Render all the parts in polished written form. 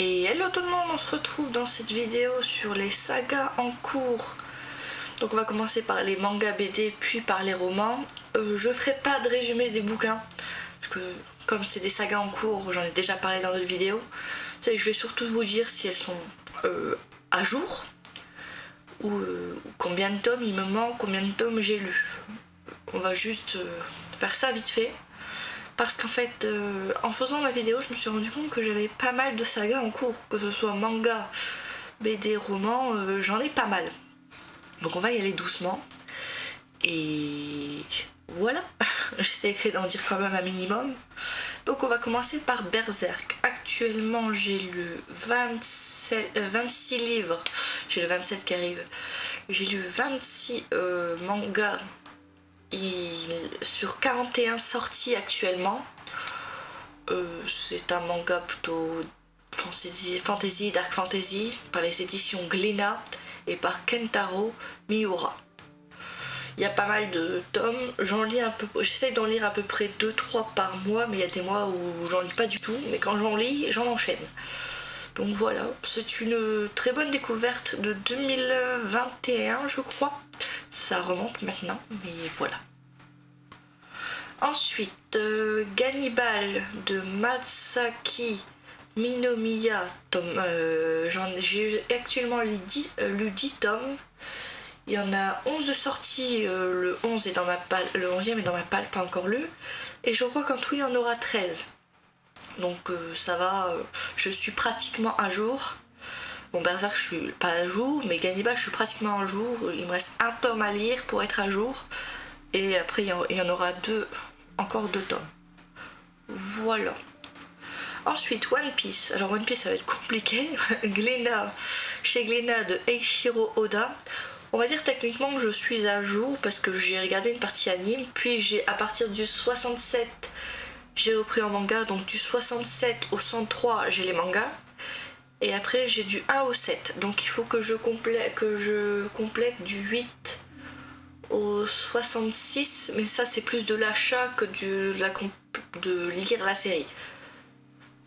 Et hello tout le monde, on se retrouve dans cette vidéo sur les sagas en cours. Donc on va commencer par les mangas BD puis par les romans. Je ferai pas de résumé des bouquins parce que comme c'est des sagas en cours, j'en ai déjà parlé dans d'autres vidéos. Je vais surtout vous dire si elles sont à jour ou combien de tomes il me manque, combien de tomes j'ai lu. On va juste faire ça vite fait. Parce qu'en fait, en faisant la vidéo, je me suis rendu compte que j'avais pas mal de sagas en cours. Que ce soit manga, BD, roman, j'en ai pas mal. Donc on va y aller doucement. Et voilà, j'essaierai d'en dire quand même un minimum. Donc on va commencer par Berserk. Actuellement, j'ai lu 26 livres. J'ai le 27 qui arrive. J'ai lu 26 mangas. Sur 41 sorties actuellement. C'est un manga plutôt fantasy, dark fantasy, par les éditions Glénat et par Kentaro Miura. Il y a pas mal de tomes, j'en lis un peu, j'essaye d'en lire à peu près 2-3 par mois, mais il y a des mois où j'en lis pas du tout, mais quand j'en lis, j'en enchaîne. Donc voilà, c'est une très bonne découverte de 2021 je crois. Ça remonte maintenant, mais voilà. Ensuite, Gannibal de Masaki Minomiya, j'ai actuellement lu 10 tomes. Il y en a 11 de sortie, le 11 est dans ma palle, le 11e est dans ma palle, pas encore lu. Et je crois qu'en tout il y en aura 13. Donc ça va, je suis pratiquement à jour. Bon, Berserk je suis pas à jour, mais Gannibal je suis pratiquement à jour. Il me reste un tome à lire pour être à jour. Et après il y en aura encore 2 tomes. Voilà. Ensuite, One Piece. Alors One Piece ça va être compliqué. Chez Glénat de Eiichiro Oda. On va dire techniquement que je suis à jour parce que j'ai regardé une partie anime. Puis à partir du 67, j'ai repris en manga. Donc du 67 au 103, j'ai les mangas. Et après j'ai du 1 au 7. Donc il faut que je complète du 8 au 66, mais ça c'est plus de l'achat que de lire la série.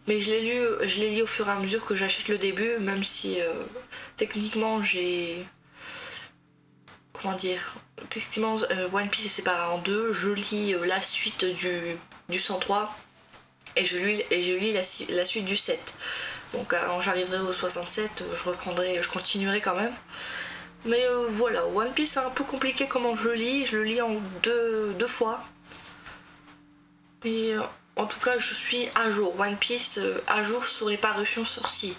Mais je l'ai lu au fur et à mesure que j'achète le début, même si techniquement j'ai... Comment dire, techniquement One Piece est séparé en deux. Je lis la suite du 103 et je lis la suite du 7. Donc quand j'arriverai au 67, je continuerai quand même. Mais voilà, One Piece c'est un peu compliqué comment je le lis en deux fois. Mais en tout cas je suis à jour, One Piece à jour sur les parutions sorties.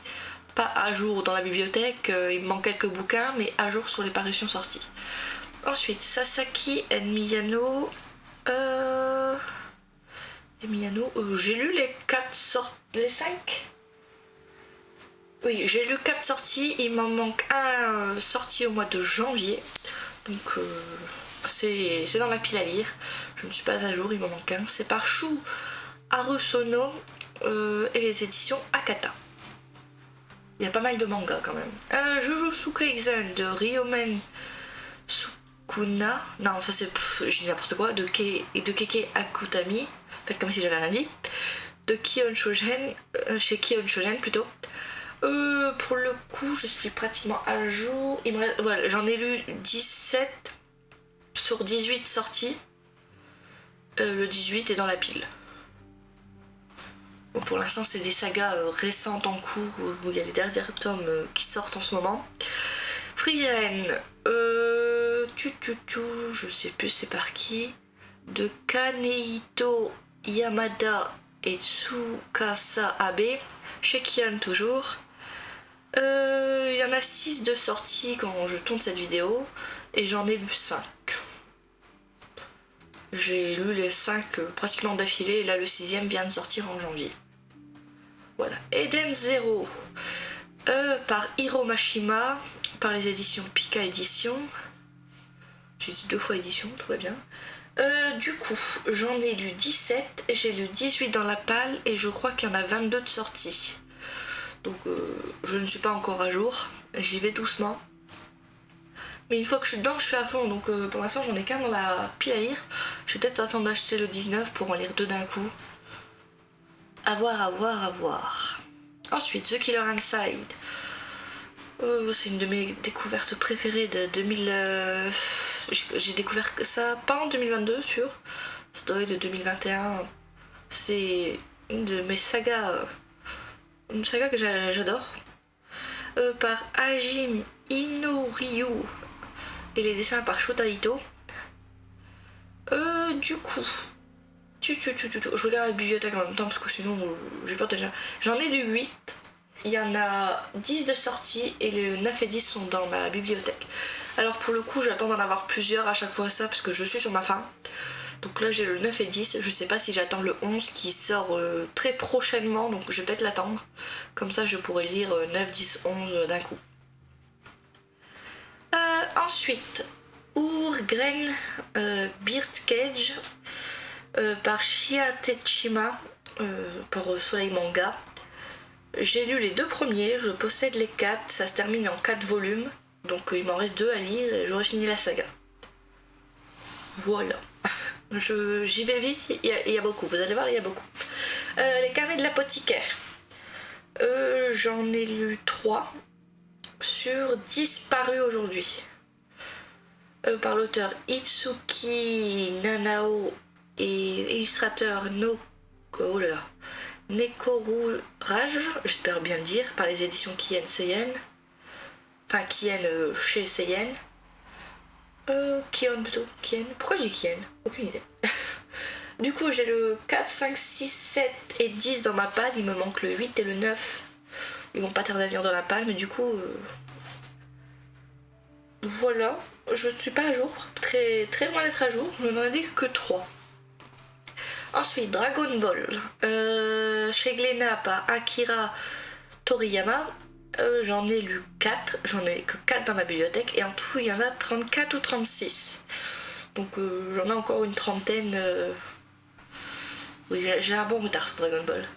Pas à jour dans la bibliothèque, il me manque quelques bouquins, mais à jour sur les parutions sorties. Ensuite, Sasaki et Miyano. J'ai lu les 5. Oui, j'ai lu 4 sorties, il m'en manque un sorti au mois de janvier. Donc c'est dans la pile à lire. Je ne suis pas à jour, il m'en manque un. C'est par Shu Harusono et les éditions Akata. Il y a pas mal de mangas quand même. Jujutsu Kaisen de Ryomen Sukuna. Non, ça c'est... je dis n'importe quoi. De Keke Akutami. Faites comme si j'avais rien dit. De Kion Shogen. Chez Kion Shogen plutôt. Pour le coup, je suis pratiquement à jour. Voilà, j'en ai lu 17 sur 18 sorties. Le 18 est dans la pile. Bon, pour l'instant, c'est des sagas récentes en cours où il y a les derniers tomes qui sortent en ce moment. Frieren, je sais plus c'est par qui. De Kanehito Yamada et Tsukasa Abe. Chez Kion toujours. Il y en a 6 de sortie quand je tourne cette vidéo et j'en ai lu 5. J'ai lu les 5 pratiquement d'affilée et là le 6e vient de sortir en janvier. Voilà. Eden Zero par Hiro Mashima, par les éditions Pika Édition. J'ai dit 2 fois édition, tout va bien. Du coup, j'en ai lu 17, j'ai lu 18 dans la palle et je crois qu'il y en a 22 de sortie. Donc je ne suis pas encore à jour, j'y vais doucement. Mais une fois que je suis dedans, je suis à fond, donc pour l'instant j'en ai qu'un dans la pile à lire. Je vais peut-être attendre d'acheter le 19 pour en lire 2 d'un coup. À voir. Ensuite, The Killer Inside. C'est une de mes découvertes préférées de 2000. J'ai découvert ça pas en 2022, sûr. Ça doit être de 2021. C'est une de mes sagas. Une saga que j'adore. Par Hajime Inoryu. Et les dessins par Shota Ito. Du coup. Je regarde la bibliothèque en même temps parce que sinon j'ai peur de déjà. J'en ai lu 8. Il y en a 10 de sortie et les 9 et 10 sont dans ma bibliothèque. Alors pour le coup, j'attends d'en avoir plusieurs à chaque fois ça parce que je suis sur ma fin. Donc là j'ai le 9 et 10. Je sais pas si j'attends le 11 qui sort très prochainement, donc je vais peut-être l'attendre. Comme ça je pourrais lire 9, 10, 11 d'un coup. Ensuite, Urgren Birdcage par Shia Techima par Soleil Manga. J'ai lu les 2 premiers, je possède les 4, ça se termine en 4 volumes, donc il m'en reste 2 à lire et j'aurai fini la saga. Voilà. J'y vais vite, il y a beaucoup, vous allez voir, il y a beaucoup. Les carnets de l'apothicaire. J'en ai lu 3 sur 10 parus aujourd'hui. Par l'auteur Itsuki Nanao et illustrateur Nekoru Raj, j'espère bien le dire, par les éditions Kien Seien. Enfin, Kien chez Seien. Kion plutôt. Kien. Pourquoi j'ai Kien? Aucune idée. Du coup, j'ai le 4, 5, 6, 7 et 10 dans ma palle. Il me manque le 8 et le 9. Ils vont pas tarder à venir dans la palle, mais du coup... Voilà. Je ne suis pas à jour. Très, très loin d'être à jour. Je n'en ai lu que 3. Ensuite, Dragon Ball. Chez Glénat par Akira Toriyama. J'en ai lu 4. J'en ai que 4 dans ma bibliothèque. Et en tout, il y en a 34 ou 36. Donc j'en ai encore une trentaine. Oui, j'ai un bon retard sur Dragon Ball.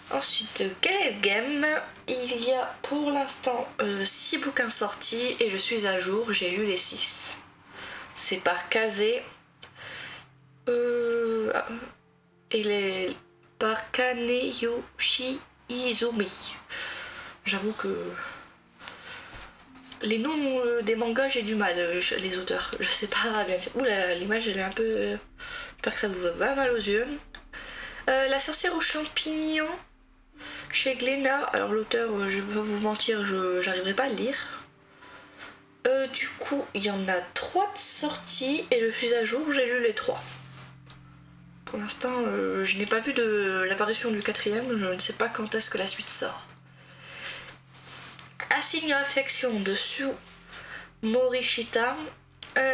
Ensuite, quel est le game? Il y a pour l'instant 6 bouquins sortis et je suis à jour. J'ai lu les 6. C'est par Kazé. Il est par Kaneyoshi Izumi. J'avoue que les noms des mangas, j'ai du mal, les auteurs. Je sais pas bien sûr. Oula, l'image elle est un peu... J'espère que ça vous va mal aux yeux. La sorcière aux champignons chez Glénat. Alors l'auteur, je vais pas vous mentir, j'arriverai pas à le lire. Du coup, il y en a 3 de sorties et je suis à jour, j'ai lu les 3. Pour l'instant, je n'ai pas vu de l'apparition du 4e, je ne sais pas quand est-ce que la suite sort. Assigne of Section de Su Morishita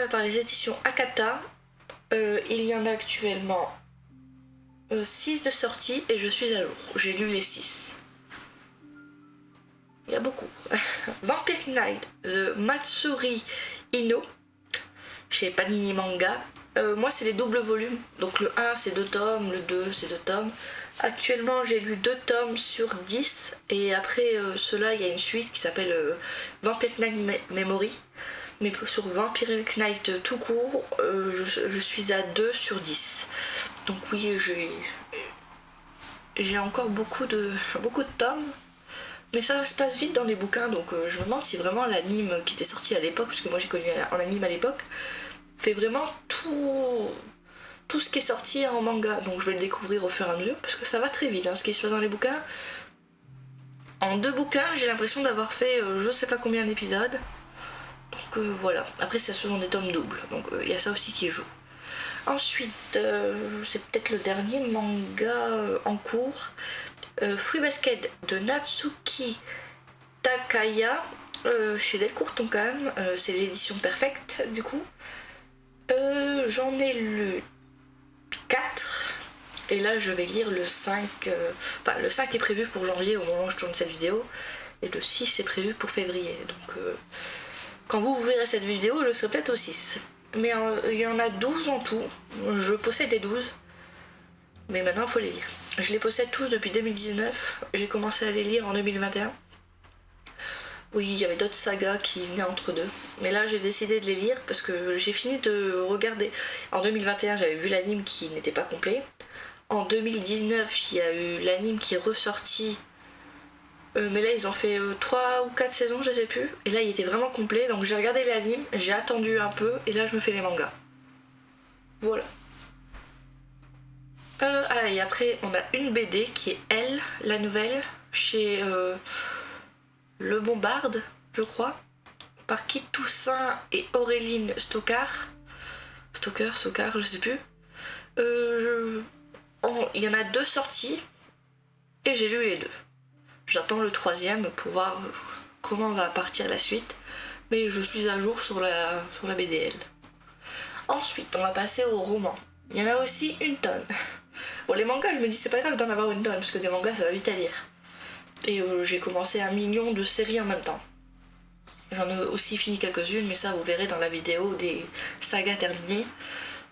par les éditions Akata. Il y en a actuellement 6 de sortie et je suis à jour. J'ai lu les 6. Il y a beaucoup. Vampire Knight de Matsuri Ino chez Panini Manga. Moi c'est les doubles volumes. Donc le 1 c'est 2 tomes, le 2 c'est 2 tomes. Actuellement j'ai lu 2 tomes sur 10 et après cela il y a une suite qui s'appelle Vampire Knight Memory. Mais sur Vampire Knight tout court, je suis à 2 sur 10. Donc oui, j'ai encore beaucoup de tomes. Mais ça se passe vite dans les bouquins, donc je me demande si vraiment l'anime qui était sorti à l'époque, parce que moi j'ai connu en anime à l'époque, fait vraiment tout ce qui est sorti en manga. Donc je vais le découvrir au fur et à mesure, parce que ça va très vite, hein, ce qui se passe dans les bouquins. En 2 bouquins, j'ai l'impression d'avoir fait je sais pas combien d'épisodes. Donc voilà, après ce sont des tomes doubles, donc il y a ça aussi qui joue. Ensuite, c'est peut-être le dernier manga en cours. Fruit Basket de Natsuki Takaya chez Delcourt Tonkam. C'est l'édition perfecte du coup. J'en ai lu 4 et là je vais lire le 5. Enfin, le 5 est prévu pour janvier au moment où je tourne cette vidéo et le 6 est prévu pour février. Donc quand vous verrez cette vidéo, je serai peut-être au 6. Mais il y en a 12 en tout. Je possède les 12. Mais maintenant, il faut les lire. Je les possède tous depuis 2019. J'ai commencé à les lire en 2021. Oui, il y avait d'autres sagas qui venaient entre deux. Mais là, j'ai décidé de les lire parce que j'ai fini de regarder. En 2021, j'avais vu l'anime qui n'était pas complet. En 2019, il y a eu l'anime qui est ressorti Mais là ils ont fait 3 ou 4 saisons, je sais plus. Et là il était vraiment complet, donc j'ai regardé l'anime, j'ai attendu un peu et là je me fais les mangas. Voilà. Et après on a une BD qui est Elle, la nouvelle, chez Le Bombarde, je crois, par Kit Toussaint et Auréline Stocker, je sais plus. Il y en a 2 sorties et j'ai lu les 2. J'attends le 3e pour voir comment va partir la suite, mais je suis à jour sur la BDL. Ensuite, on va passer aux romans. Il y en a aussi une tonne. Bon, les mangas, je me dis c'est pas grave d'en avoir une tonne, parce que des mangas ça va vite à lire. Et j'ai commencé 1 million de séries en même temps. J'en ai aussi fini quelques-unes, mais ça vous verrez dans la vidéo des sagas terminées.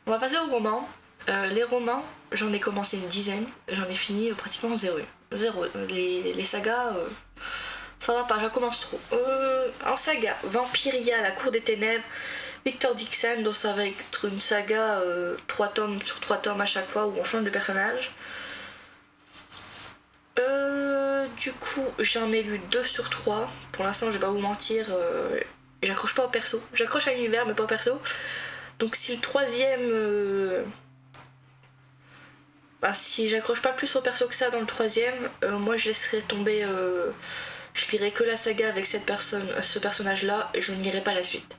On va passer aux romans. Les romans, j'en ai commencé une dizaine, j'en ai fini pratiquement zéro. Les sagas, ça va pas, j'en commence trop. En saga, Vampiria, la cour des ténèbres, Victor Dixon, donc ça va être une saga 3 tomes sur 3 tomes à chaque fois où on change de personnage. Du coup, j'en ai lu 2 sur 3. Pour l'instant, je vais pas vous mentir, j'accroche pas au perso. J'accroche à l'univers, mais pas au perso. Donc si le 3e... si j'accroche pas plus au perso que ça dans le 3e, moi je laisserai tomber... je lirai que la saga avec ce personnage-là et je ne lirai pas la suite.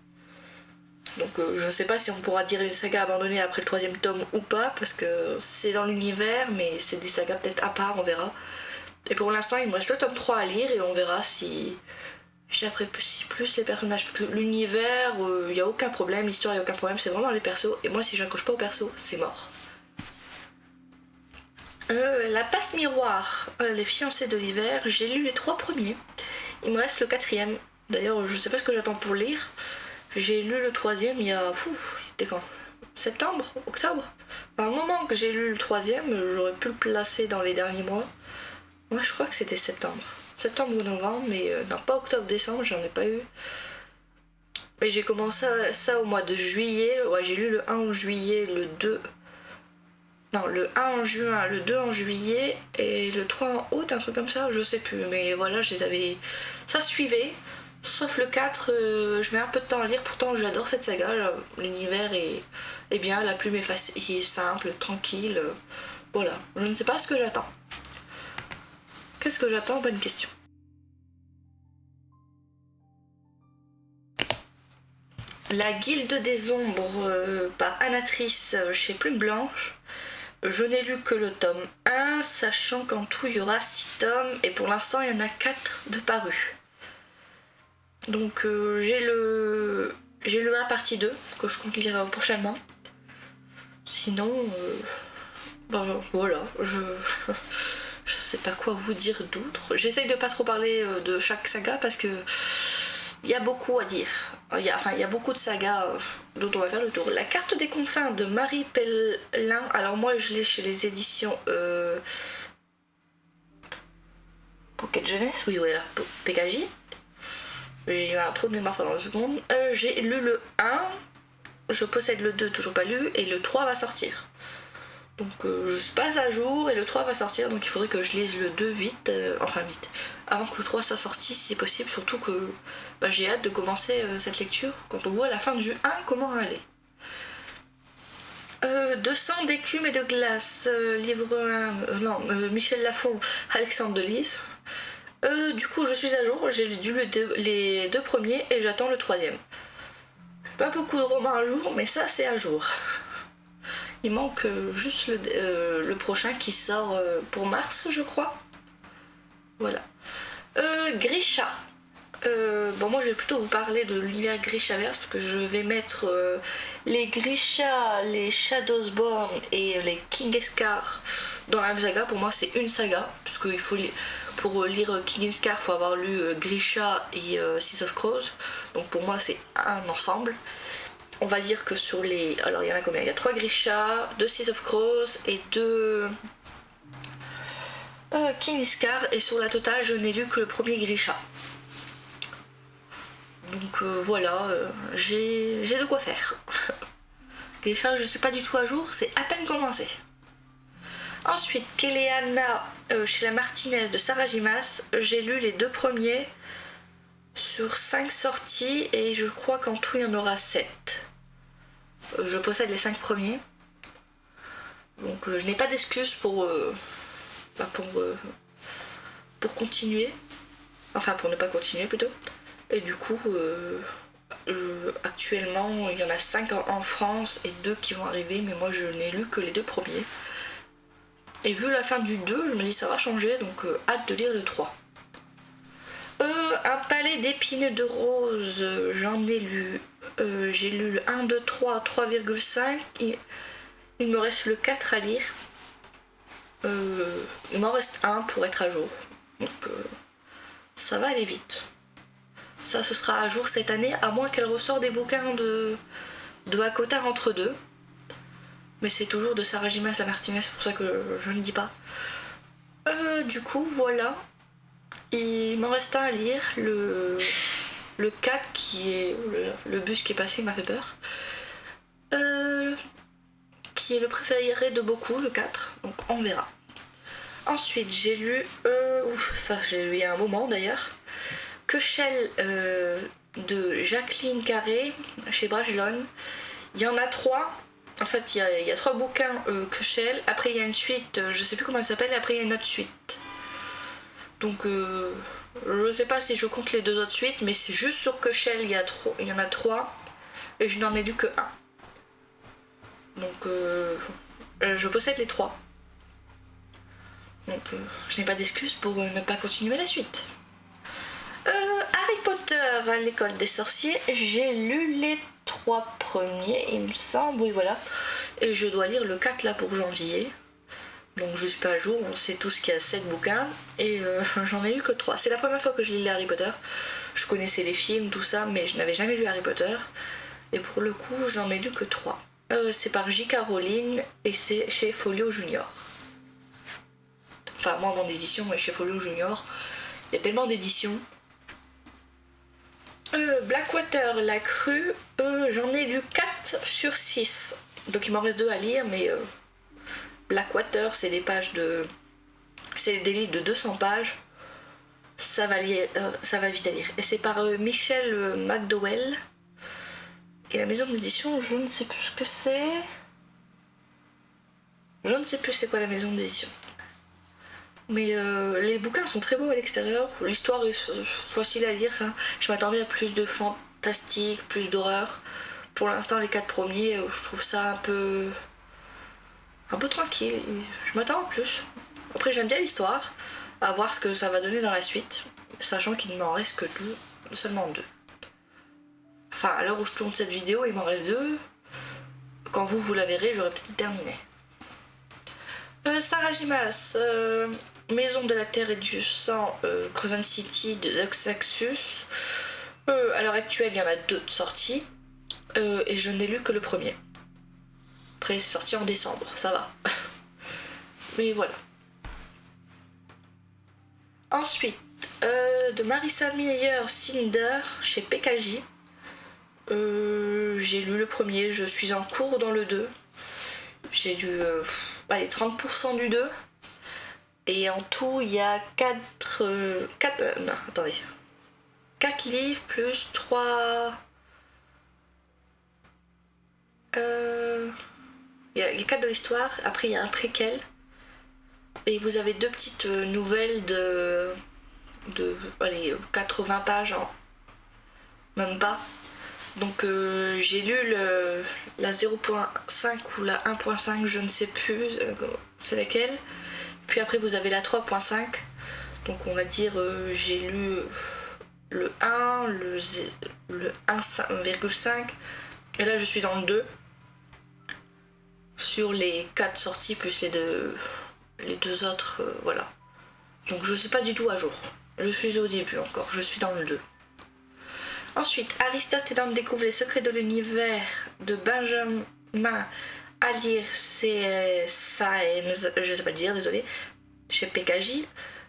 Donc je sais pas si on pourra dire une saga abandonnée après le 3e tome ou pas, parce que c'est dans l'univers, mais c'est des sagas peut-être à part, on verra. Et pour l'instant, il me reste le tome 3 à lire et on verra si j'apprécie plus les personnages. L'univers, il n'y a aucun problème, l'histoire, il n'y a aucun problème, c'est vraiment les persos. Et moi, si j'accroche pas aux persos, c'est mort. La passe miroir, les fiancés de l'hiver, j'ai lu les 3 premiers. Il me reste le 4e. D'ailleurs, je sais pas ce que j'attends pour lire. J'ai lu le 3e il y a... c'était quand ? Septembre ? Octobre ? Enfin, au moment que j'ai lu le 3e, j'aurais pu le placer dans les derniers mois. Moi, je crois que c'était septembre. Septembre ou novembre, mais non, pas octobre-décembre, j'en ai pas eu. Mais j'ai commencé ça au mois de juillet. Ouais, j'ai lu le 1 en juillet, le 2... Non, le 1 en juin, le 2 en juillet et le 3 en août, un truc comme ça, je sais plus. Mais voilà, je les avais... Ça suivait. Sauf le 4, je mets un peu de temps à lire, pourtant j'adore cette saga, l'univers est bien, la plume est facile, simple, tranquille, voilà. Je ne sais pas ce que j'attends. Qu'est-ce que j'attends ? Bonne question. La Guilde des Ombres par Anatrice chez Plume Blanche. Je n'ai lu que le tome 1, sachant qu'en tout il y aura 6 tomes, et pour l'instant il y en a 4 de parus. Donc j'ai le 1 partie 2 que je compte lire prochainement. Sinon, voilà, je sais pas quoi vous dire d'autre. J'essaye de pas trop parler de chaque saga parce que il y a beaucoup à dire. Il y a beaucoup de sagas dont on va faire le tour. La carte des confins de Marie Pellin. Alors moi je l'ai chez les éditions Pocket Jeunesse, oui voilà, PKJ. J'ai eu un trou de mémoire pendant 2 secondes. J'ai lu le 1, je possède le 2, toujours pas lu, et le 3 va sortir. Donc je passe à jour et le 3 va sortir, donc il faudrait que je lise le 2 vite, vite, avant que le 3 soit sorti si possible, surtout que j'ai hâte de commencer cette lecture quand on voit la fin du 1 comment aller. 200 d'écume et de glace, livre 1, Michel Lafon, Alexandre Delise. Du coup je suis à jour, j'ai lu les 2 premiers et j'attends le 3e. Pas beaucoup de romans à jour, mais ça c'est à jour. Il manque juste le prochain qui sort pour mars, je crois. Voilà. Grisha. Moi je vais plutôt vous parler de l'univers Grishaverse parce que je vais mettre les Grisha, les Shadowsborn et les Kingscar dans la même saga. Pour moi c'est une saga, puisque pour lire Kingscar il faut avoir lu Grisha et Six of Crows. Donc pour moi c'est un ensemble. On va dire que sur les... Alors il y en a combien ? Il y a 3 Grisha, 2 Six of Crows et 2 Kingscar. Et sur la totale je n'ai lu que le premier Grisha. Donc voilà, j'ai de quoi faire. Grisha je suis pas du tout à jour, c'est à peine commencé. Ensuite, Kéléana chez la Martinez de Sarah Gimas. J'ai lu les 2 premiers sur 5 sorties et je crois qu'en tout il y en aura 7. Je possède les 5 premiers. Donc je n'ai pas d'excuses pour continuer. Enfin pour ne pas continuer plutôt. Et du coup, actuellement il y en a 5 en France et 2 qui vont arriver, mais moi je n'ai lu que les 2 premiers. Et vu la fin du 2, je me dis ça va changer, donc hâte de lire le 3. Un palais d'épines de rose, j'en ai lu. J'ai lu le 1, 2, 3, 3,5. Il me reste le 4 à lire. Il m'en reste un pour être à jour. Donc ça va aller vite. Ça, ce sera à jour cette année, à moins qu'elle ressort des bouquins de Hakotar entre deux. Mais c'est toujours de Sarah Gimas à Martinez, c'est pour ça que je ne dis pas. Du coup, voilà. Il m'en reste un à lire, le 4 qui est... Le bus qui est passé m'a fait peur. Qui est le préféré de beaucoup, le 4, donc on verra. Ensuite, j'ai lu... ça, j'ai lu il y a un moment d'ailleurs. Köchel de Jacqueline Carré, chez Brajlon. Il y en a 3. En fait, il y a 3 bouquins Köchel. Après, il y a une suite, je sais plus comment elle s'appelle, et après, il y a une autre suite. Donc, je sais pas si je compte les 2 autres suites, mais c'est juste sur Köchel, il y en a 3, et je n'en ai lu que 1. Donc, je possède les 3. Donc, je n'ai pas d'excuse pour ne pas continuer la suite. Harry Potter à l'école des sorciers, j'ai lu les 3 premiers, il me semble, oui voilà. Et je dois lire le 4 là pour janvier. Donc je suis pas à jour, on sait tous qu'il y a 7 bouquins et j'en ai lu que 3. C'est la première fois que je lis les Harry Potter. Je connaissais les films, tout ça, mais je n'avais jamais lu Harry Potter. Et pour le coup, j'en ai lu que 3. C'est par J.K. Rowling et c'est chez Folio Junior. Enfin, moi, mon édition est chez Folio Junior. Il y a tellement d'éditions. Blackwater, la crue, j'en ai lu 4 sur 6. Donc il m'en reste 2 à lire, mais Blackwater, c'est des pages de... C'est des livres de 200 pages. Ça va vite à lire. Et c'est par Michel McDowell. Et la maison d'édition, je ne sais plus ce que c'est. Je ne sais plus c'est quoi la maison d'édition. Mais les bouquins sont très beaux à l'extérieur. L'histoire est facile à lire, ça. Je m'attendais à plus de fantastique, plus d'horreur. Pour l'instant, les 4 premiers, je trouve ça un peu tranquille. Je m'attends à plus. Après, j'aime bien l'histoire. À voir ce que ça va donner dans la suite. Sachant qu'il ne m'en reste que seulement 2. Enfin, à l'heure où je tourne cette vidéo, il m'en reste 2. Quand vous la verrez, j'aurai peut-être terminé. Sarah Gimas, Maison de la Terre et du Sang, Crescent City de Zaxaxus. À l'heure actuelle, il y en a 2 de sorties. Et je n'ai lu que le premier. Après, c'est sorti en décembre, ça va. Mais voilà. Ensuite, de Marissa Meyer Cinder chez PKJ. J'ai lu le premier, je suis en cours dans le 2. J'ai lu 30% du 2. Et en tout, il y a 4 livres plus 3... Il y a 4 de l'histoire, après il y a un préquel. Et vous avez 2 petites nouvelles de 80 pages, même pas. Donc j'ai lu la 0.5 ou la 1.5, je ne sais plus c'est laquelle. Puis après vous avez la 3.5. Donc on va dire j'ai lu le 1, le 1,5. Et là je suis dans le 2. Sur les 4 sorties plus les deux autres, voilà. Donc je suis pas du tout à jour. Je suis au début encore, je suis dans le 2. Ensuite, Aristote et Dante découvrent les secrets de l'univers de Benjamin Alire Saenz, je sais pas le dire, désolé, chez PKJ.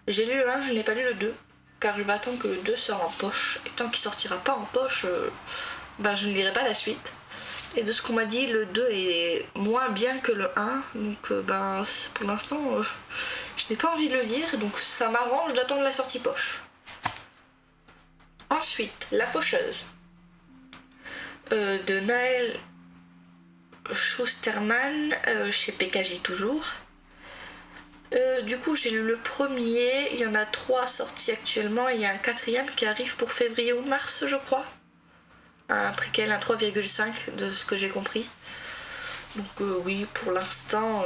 J'ai lu le 1, je n'ai pas lu le 2, car je m'attends que le 2 sort en poche. Et tant qu'il sortira pas en poche, je ne lirai pas la suite. Et de ce qu'on m'a dit, le 2 est moins bien que le 1. Donc pour l'instant, je n'ai pas envie de le lire. Donc ça m'arrange d'attendre la sortie poche. Ensuite, La Faucheuse de Naël Schusterman chez PKJ toujours. Du coup, j'ai lu le premier. Il y en a 3 sortis actuellement. Il y a un 4e qui arrive pour février ou mars, je crois. Un préquel, un 3,5 de ce que j'ai compris. Donc oui, pour l'instant,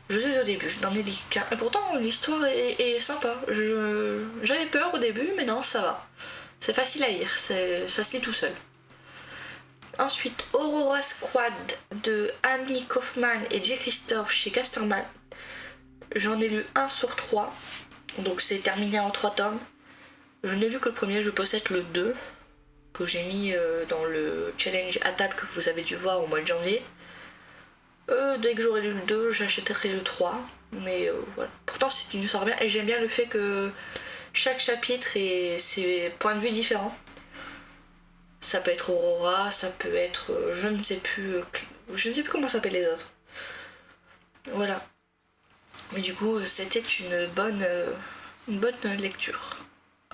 je suis au début, je n'en ai dit qu'un. Et pourtant, l'histoire est sympa. J'avais peur au début, mais non, ça va. C'est facile à lire, ça se lit tout seul. Ensuite, Aurora Squad de Annie Kaufman et J. Christophe chez Casterman. J'en ai lu 1 sur 3, donc c'est terminé en 3 tomes. Je n'ai lu que le premier, je possède le 2, que j'ai mis dans le challenge à table que vous avez dû voir au mois de janvier. Dès que j'aurai lu le 2, j'achèterai le 3. Mais voilà. Pourtant, c'est une histoire bien. Et j'aime bien le fait que chaque chapitre ait ses points de vue différents. Ça peut être Aurora, ça peut être... je ne sais plus comment s'appellent les autres. Voilà. Mais du coup, c'était une bonne lecture.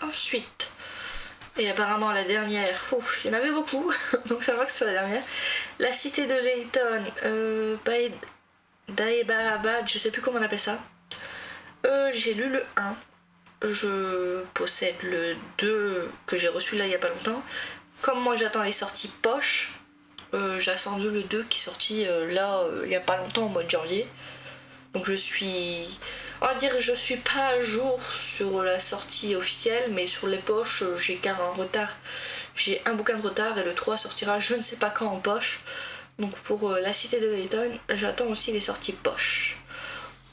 Ensuite... Et apparemment la dernière, il y en avait beaucoup, donc ça va que c'est la dernière. La Cité de Layton, Daebarabad, je sais plus comment on appelle ça. J'ai lu le 1. Je possède le 2 que j'ai reçu là il y a pas longtemps. Comme moi j'attends les sorties poche, j'ai attendu le 2 qui est sorti il y a pas longtemps au mois de janvier. Donc je suis pas à jour sur la sortie officielle, mais sur les poches, j'ai car un retard. J'ai un bouquin de retard et le 3 sortira je ne sais pas quand en poche. Donc pour La Cité de Layton, j'attends aussi les sorties poche.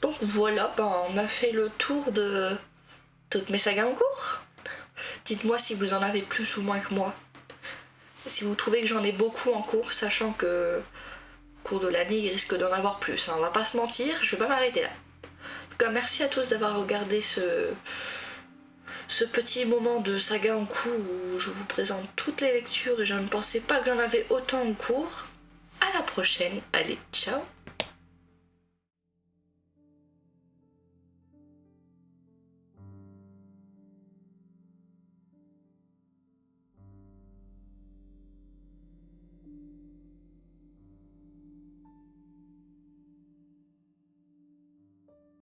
Donc voilà, on a fait le tour de toutes mes sagas en cours. Dites-moi si vous en avez plus ou moins que moi. Si vous trouvez que j'en ai beaucoup en cours, sachant que au cours de l'année, il risque d'en avoir plus. On va pas se mentir, je vais pas m'arrêter là. En tout cas, merci à tous d'avoir regardé ce petit moment de saga en cours où je vous présente toutes les lectures et je ne pensais pas que j'en avais autant en cours. À la prochaine, allez, ciao.